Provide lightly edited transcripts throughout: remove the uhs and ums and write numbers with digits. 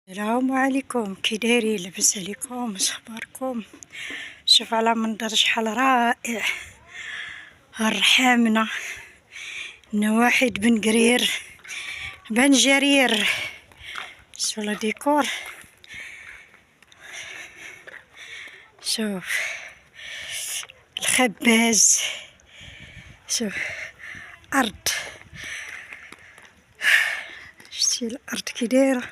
السلام عليكم، كي دايرين؟ لاباس عليكم؟ واش اخباركم؟ شوف على منظر شحال رائع، الرحامنة نواحي بن قرير بن جرير. شوف لا ديكور، شوف الخباز، شوف ارض، شتي الارض كي دايره،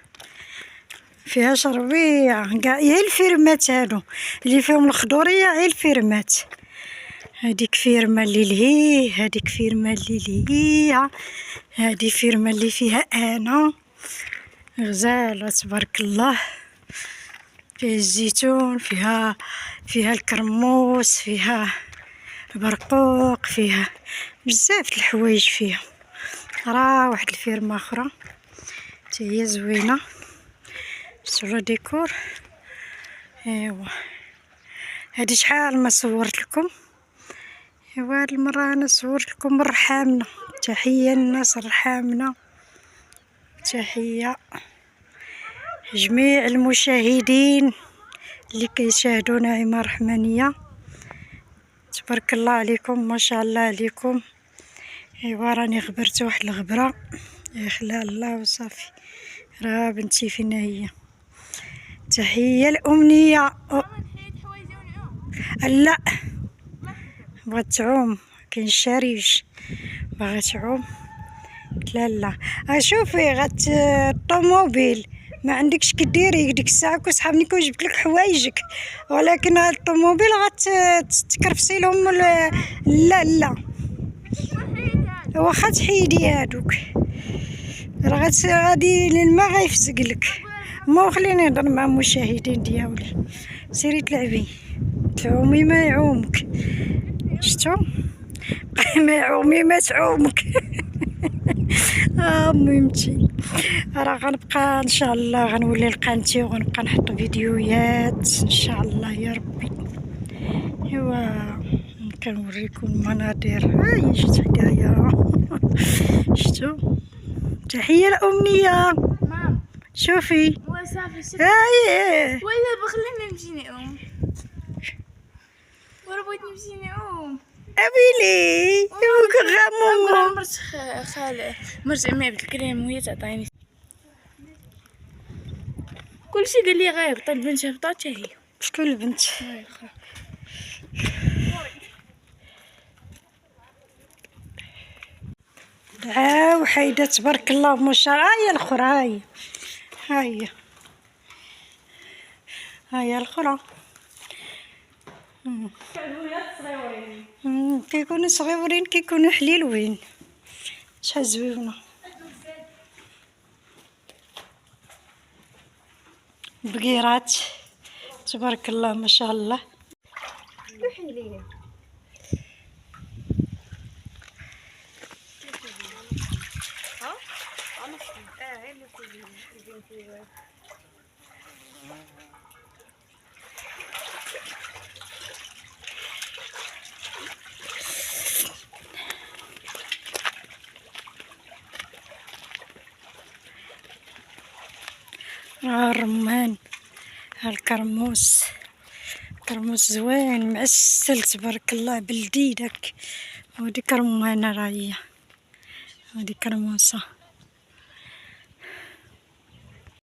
فيها شربيع كاع، غير الفيرمات هادو اللي فيهم الخضوريه، غير الفيرمات. هاديك فيرمه اللي لهيه، هاديك فيرمه اللي لهيه، هادي فيرمه اللي فيها انا غزاله تبارك الله. فيها الزيتون، فيها الكرموس، فيها البرقوق، فيها بزاف الحوايج فيها. راه واحد الفيرمه اخرى حتى هي زوينه، شوفوا ديكور. ايوا هادي شحال ما صورت لكم، ايوا هاد المره انا صورت لكم الرحامنه. تحيه للناس الرحامنه، تحيه جميع المشاهدين اللي كيشاهدوا نعيمه رحمانيه، تبارك الله عليكم، ما شاء الله عليكم. ايوا راني غبرت واحد الغبره يخلع الله وصافي، راه بنتي فينا هي. تحيه الامنيه. لا بغات تعوم، كاين الشريش باغا تعوم. لا شوفي غات الطوموبيل ما عندكش كديري ديك الساعه كون سحابني كون جبت لك حوايجك، ولكن هاد الطوموبيل تكرفسي لهم. لا واخا تحيدي هادوك، راه غادي للما غيفزقلك. مو خليني نهضر مع المشاهدين ديالي، سيري تلعبي تعومي ما يعومك، شتو ما يعومي ما تعومك. مهمتي راه غنبقى ان شاء الله، غنولي لقناتي وغنبقى نحط فيديوهات ان شاء الله يا ربي. ايوا كنوريكم المناظر، هاي شت حدايا. شتو تحيه الامنيه. شوفي صافي هاي ولا بخليني نمشي نعوم، ورا بغيت نمشي نعوم. ابيلي يبوك غامومو. مرت خاله مرت عمي عبد الكريم وهي تعطيني كلشي، قال لي غيهبط البنت، هبطات حتى هي. شكون البنت؟ وحيدة تبارك الله ما شاء الله. هاهي الاخرى، هاهي الاخرى. كيكونوا صغيورين كيكونوا حليلوين، شحال زويونه. بقيرات تبارك الله ما شاء الله. الرمان، الكرموس، كرموس زوين معسل تبارك الله بلدي داك. وديك رمانه راهي، وديك كرموسه.